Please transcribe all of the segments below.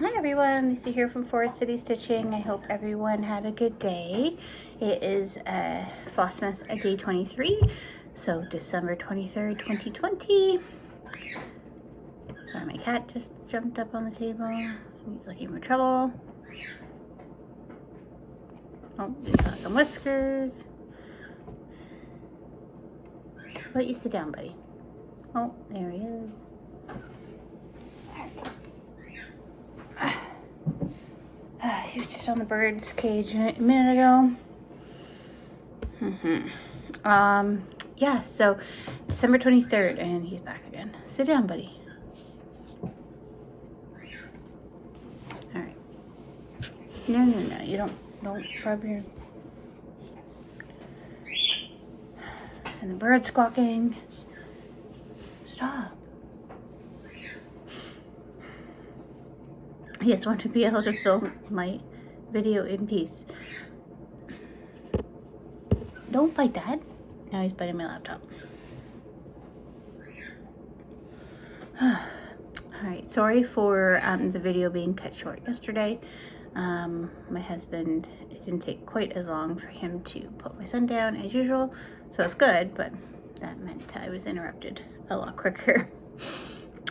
Hi everyone, Lisa here from Forest City Stitching. I hope everyone had a good day. It is Flossmas day 23, so December 23rd, 2020. Sorry, my cat just jumped up on the table. He's looking for trouble. Oh, we got some whiskers. Let you sit down, buddy. Oh, there he is. He was just on the bird's cage a minute ago. Yeah, so December 23rd, and he's back again. Sit down, buddy. All right. No, you don't rub your... And the bird squawking. Stop. I just want to be able to film my video in peace. Don't bite that. Now he's biting my laptop. Alright, sorry for the video being cut short yesterday. My husband, it didn't take quite as long for him to put my son down as usual, so it's good, but that meant I was interrupted a lot quicker.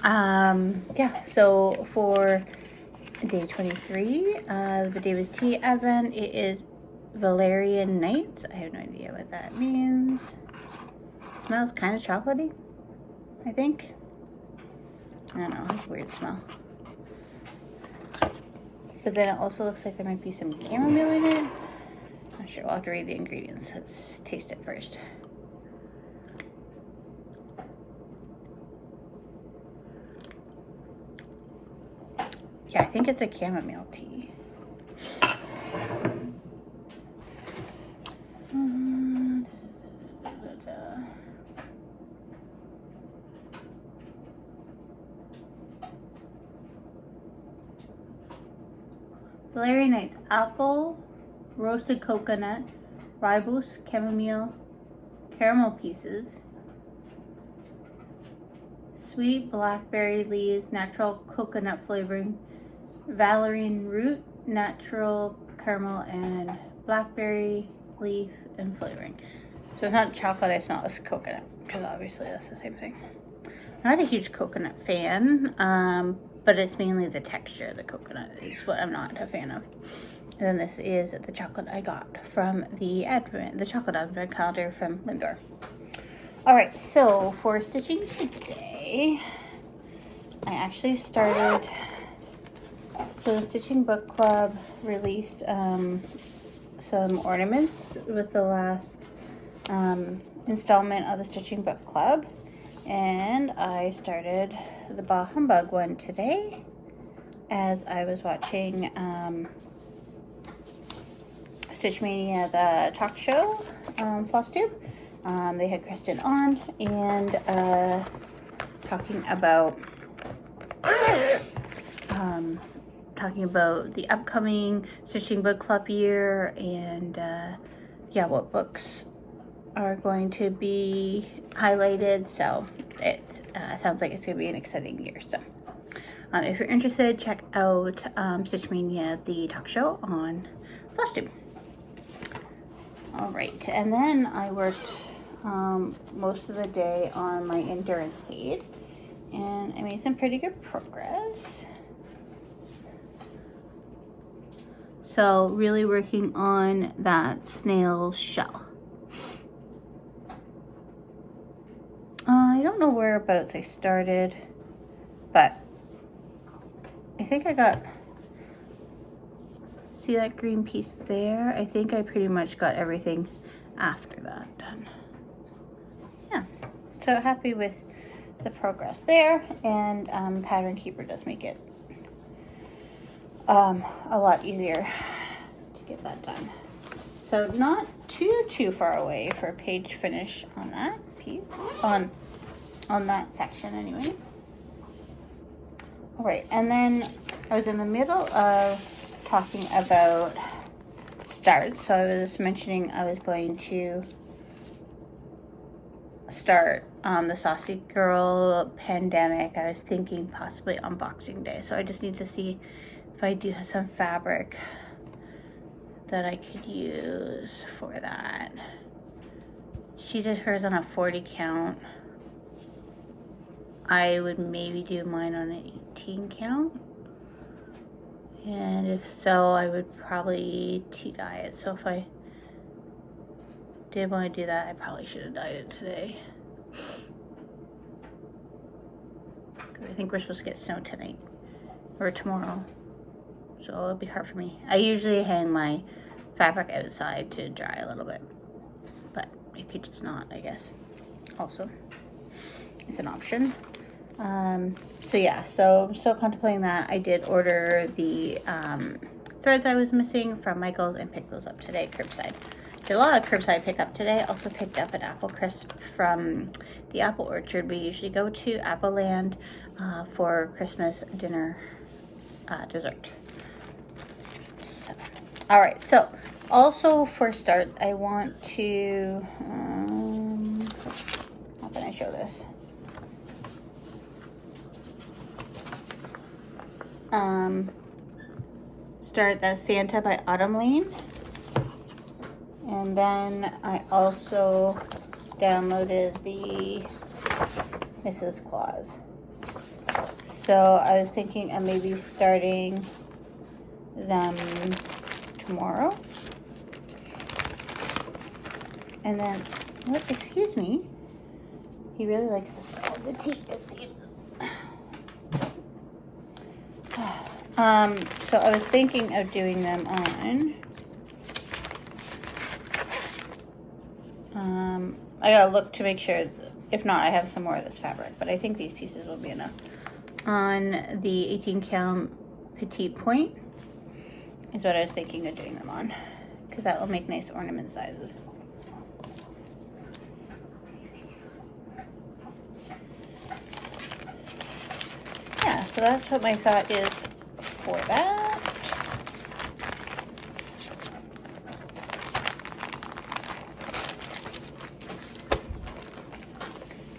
Yeah, so for day 23, the David's Tea Advent, it is Valerian Nights. I have no idea what that means. It smells kind of chocolatey, I think. I don't know, it's a weird smell. But then it also looks like there might be some chamomile in it. Not sure, we'll have to read the ingredients. Let's taste it first. Yeah, I think it's a chamomile tea. Valerian Nights: apple, roasted coconut, ribose, chamomile, caramel pieces, sweet blackberry leaves, natural coconut flavoring, valerian root, natural caramel, and blackberry leaf and flavoring. So it's not chocolate, I smell, it's coconut, because obviously that's the same thing. I'm not a huge coconut fan, but it's mainly the texture of the coconut is what I'm not a fan of. And then this is the chocolate I got from the chocolate advent calendar from Lindor. All right, so for stitching today, I actually started, so the Stitching Book Club released some ornaments with the last installment of the Stitching Book Club. And I started the Bah Humbug one today as I was watching Stitch Mania, the talk show, FlossTube. They had Kristen on and talking about the upcoming Stitching Book Club year and yeah, what books are going to be highlighted. So it sounds like it's going to be an exciting year. So if you're interested, check out Stitch Mania, the talk show on FlossTube. All right, and then I worked most of the day on my endurance aid, and I made some pretty good progress. So really working on that snail shell. I don't know whereabouts I started, but I think I got, see that green piece there? I think I pretty much got everything after that done. Yeah, so happy with the progress there, and Pattern Keeper does make it a lot easier to get that done. So not too far away for a page finish on that piece, on that section anyway. All right, and then I was in the middle of talking about stars. So I was mentioning I was going to start the Saucy Girl pandemic. I was thinking possibly on Boxing Day. So I just need to see if I do have some fabric that I could use for that. She did hers on a 40 count. I would maybe do mine on an 18 count. And if so, I would probably dye it. So if I did want to do that, I probably should have dyed it today. I think we're supposed to get snow tonight or tomorrow, so it'll be hard for me. I usually hang my fabric outside to dry a little bit, but you could just not, I guess. Also, it's an option. So yeah, so I'm still contemplating that. I did order the threads I was missing from Michael's and picked those up today curbside. Did a lot of curbside pickup today. Also picked up an apple crisp from the apple orchard. We usually go to Apple Land for Christmas dinner dessert. So, all right, so also for starts, I want to, how can I show this? Start the Santa by Autumn Lane. And then I also downloaded the Mrs. Claus. So I was thinking of maybe starting them tomorrow. And then, what, excuse me. He really likes the smell of the tea. Let's see. So I was thinking of doing them on, I gotta look to make sure, if not, I have some more of this fabric, but I think these pieces will be enough. On the 18 count petite point is what I was thinking of doing them on, because that will make nice ornament sizes. Yeah, so that's what my thought is for that.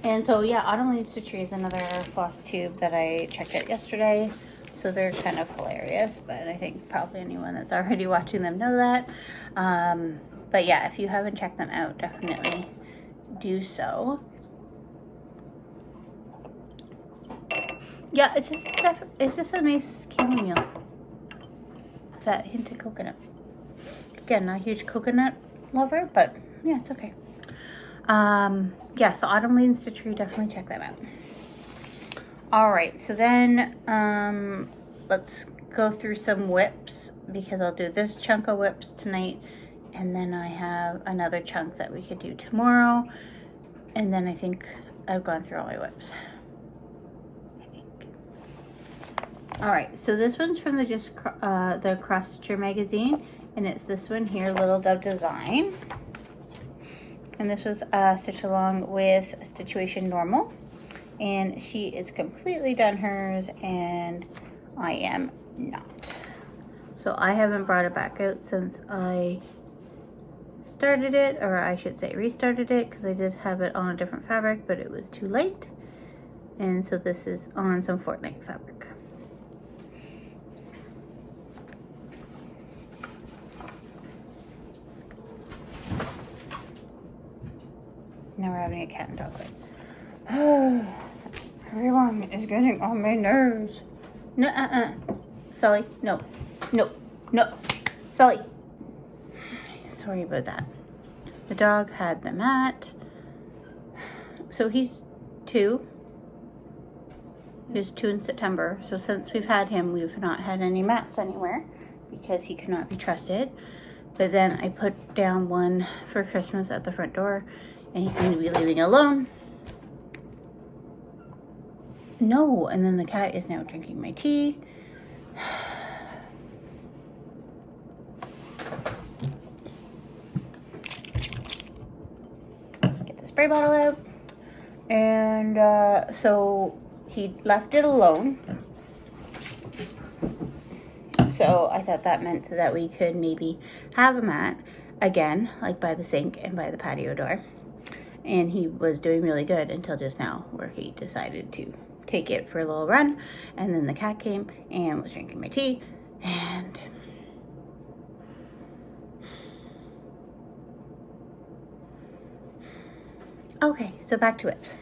And so yeah, Autumn Leaves to Tree is another floss tube that I checked out yesterday. So they're kind of hilarious, but I think probably anyone that's already watching them know that. But yeah, if you haven't checked them out, definitely do so. Yeah, it's just a nice chamomile with that hint of coconut. Again, not a huge coconut lover, but yeah, it's okay. Yeah, so Autumn Leads to Tree, definitely check them out. All right, so then let's go through some whips, because I'll do this chunk of whips tonight, and then I have another chunk that we could do tomorrow, and then I think I've gone through all my whips. All right, so this one's from the Cross Stitcher magazine, and it's this one here, Little Dove Design. And this was stitched along with Situation Normal. And she is completely done hers, and I am not. So I haven't brought it back out since I started it, or I should say restarted it, because I did have it on a different fabric, but it was too late. And so this is on some Fortnite fabric. Now we're having a cat and dog fight. Everyone is getting on my nerves. No, Sully, no. Sully. Sorry about that. The dog had the mat. So he's 2. He was 2 in September. So since we've had him, we've not had any mats anywhere because he cannot be trusted. But then I put down one for Christmas at the front door, and he's going to be leaving alone. No, and then the cat is now drinking my tea. Get the spray bottle out. And so he left it alone. So I thought that meant that we could maybe have a mat again, like by the sink and by the patio door. And he was doing really good until just now, where he decided to take it for a little run, and then the cat came and was drinking my tea, And okay, so back to whips.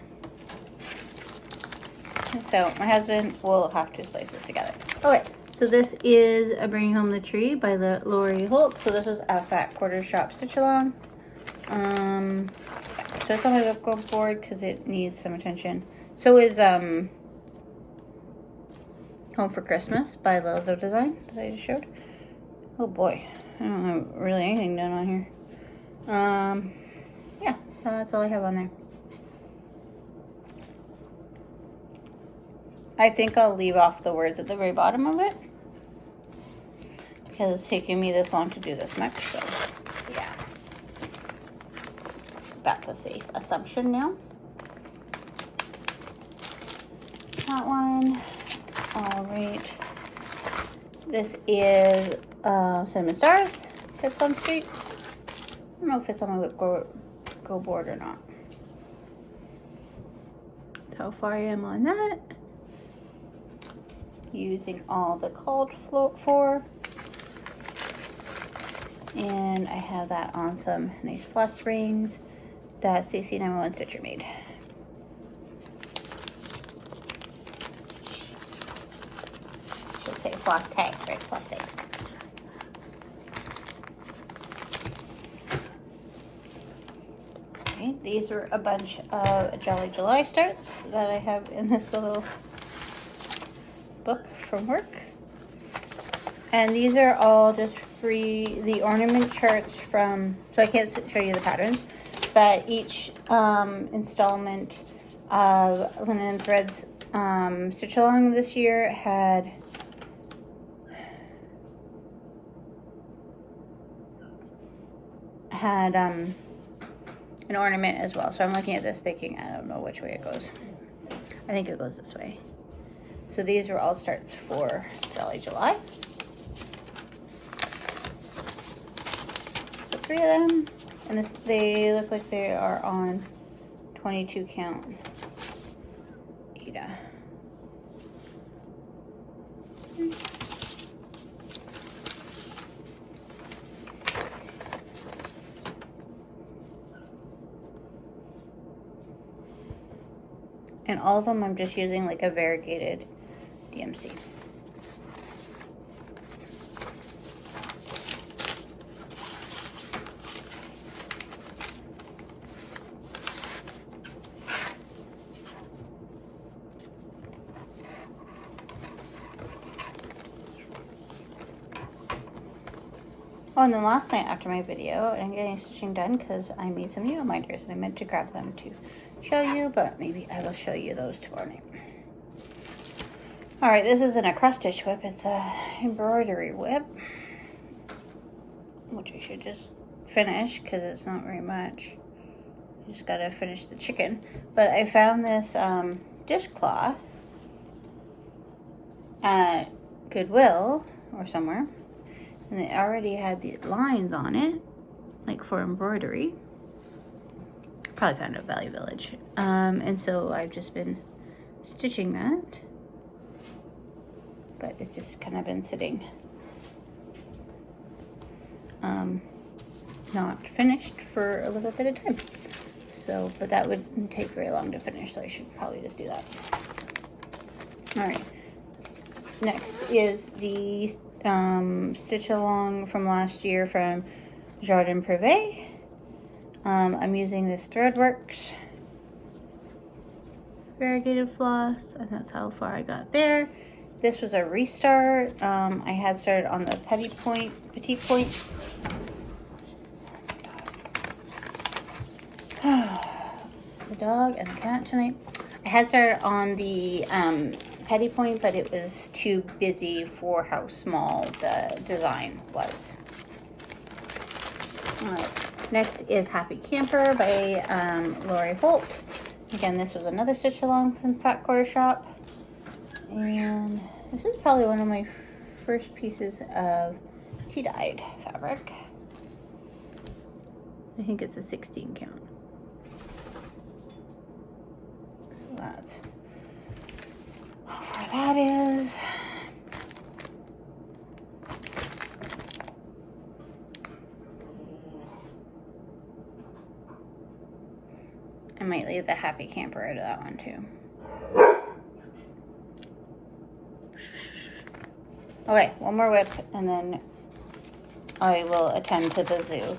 So my husband will have to splice this together. Okay, so this is a Bringing Home the Tree by the Lori Holt. So this was a Fat Quarter Shop stitch along. So it's on my whip board because it needs some attention. So is Home for Christmas by Lilzo Design that I just showed. Oh boy, I don't have really anything done on here. Yeah, that's all I have on there. I think I'll leave off the words at the very bottom of it because it's taking me this long to do this much, so yeah. That's a safe assumption now. That one. All right. This is Cinnamon Stars by Plum Street. I don't know if it's on my whip go board or not. That's how far I am on that. Using all the called for. And I have that on some nice floss rings that Stacy 911 Stitcher made. Should say floss tags, right? Floss tags. Okay, these are a bunch of Jolly July starts that I have in this little book from work. And these are all just free, the ornament charts from, so I can't show you the patterns, but each installment of Linen Threads Stitch Along this year had an ornament as well. So I'm looking at this thinking, I don't know which way it goes. I think it goes this way. So these were all starts for Jolly July. So 3 of them, and they look like they are on 22 count Ada. And all of them I'm just using like a variegated DMC. Oh, and then last night after my video, I'm getting stitching done because I made some needle minders and I meant to grab them to show you, but maybe I will show you those tomorrow night. Alright, this isn't a cross stitch whip, it's a embroidery whip, which I should just finish because it's not very much. Just gotta finish the chicken. But I found this dishcloth at Goodwill or somewhere, and it already had the lines on it, like for embroidery. Probably found it at Value Village. And so I've just been stitching that, but it's just kind of been sitting not finished for a little bit of time. So, but that wouldn't take very long to finish, so I should probably just do that. All right. Next is the stitch along from last year from Jardine Prive. I'm using this Threadworks variegated floss, and that's how far I got there. This was a restart. I had started on the petite point. The dog and the cat tonight. I had started on the petite point, but it was too busy for how small the design was. All right. Next is Happy Camper by Lori Holt. Again, this was another stitch along from Fat Quarter Shop. And this is probably one of my first pieces of tea-dyed fabric. I think it's a 16 count. So that's how far that is. might leave the happy camper out of that one too. Okay, one more whip and then I will attend to the zoo.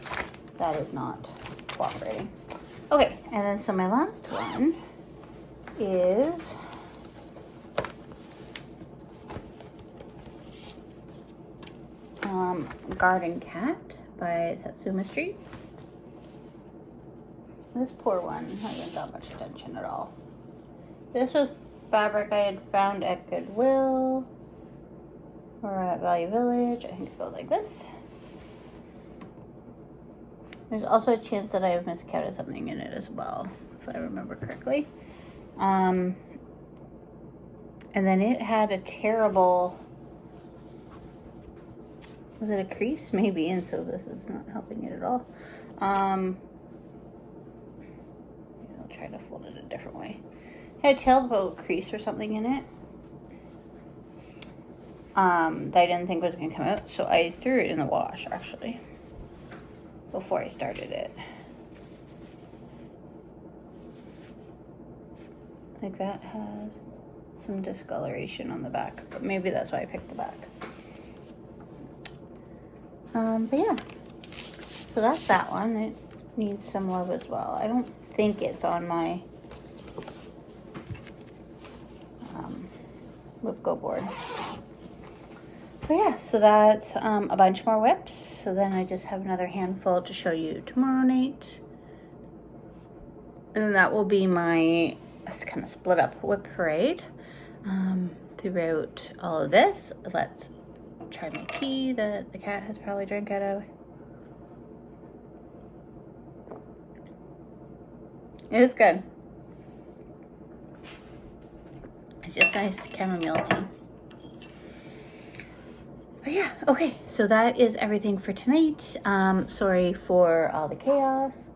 That is not cooperating. Okay, and then so my last one is Garden Cat by Satsuma Street. This poor one hasn't got much attention at all. This was fabric I had found at Goodwill or at Value Village. I think it goes like this. There's also a chance that I have miscounted something in it as well, if I remember correctly. And then it had a terrible, was it a crease? Maybe, and so this is not helping it at all. I'll try to fold it a different way. It had a tailboat crease or something in it that I didn't think was going to come out, so I threw it in the wash, actually, before I started it. Like that has some discoloration on the back, but maybe that's why I picked the back. But yeah, so that's that one. It needs some love as well. I don't think it's on my whip go board. But yeah, so that's a bunch more whips. So then I just have another handful to show you tomorrow night. And that will be my kind of split up whip parade throughout all of this. Let's try my tea that the cat has probably drank out of. It's good. It's just nice chamomile tea. But yeah, okay, so that is everything for tonight. Sorry for all the chaos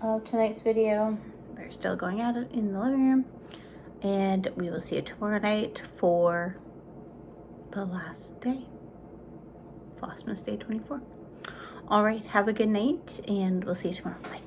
of tonight's video. We're still going at it in the living room. And we will see you tomorrow night for the last day. Flossmas Day 24. All right, have a good night, and we'll see you tomorrow. Bye.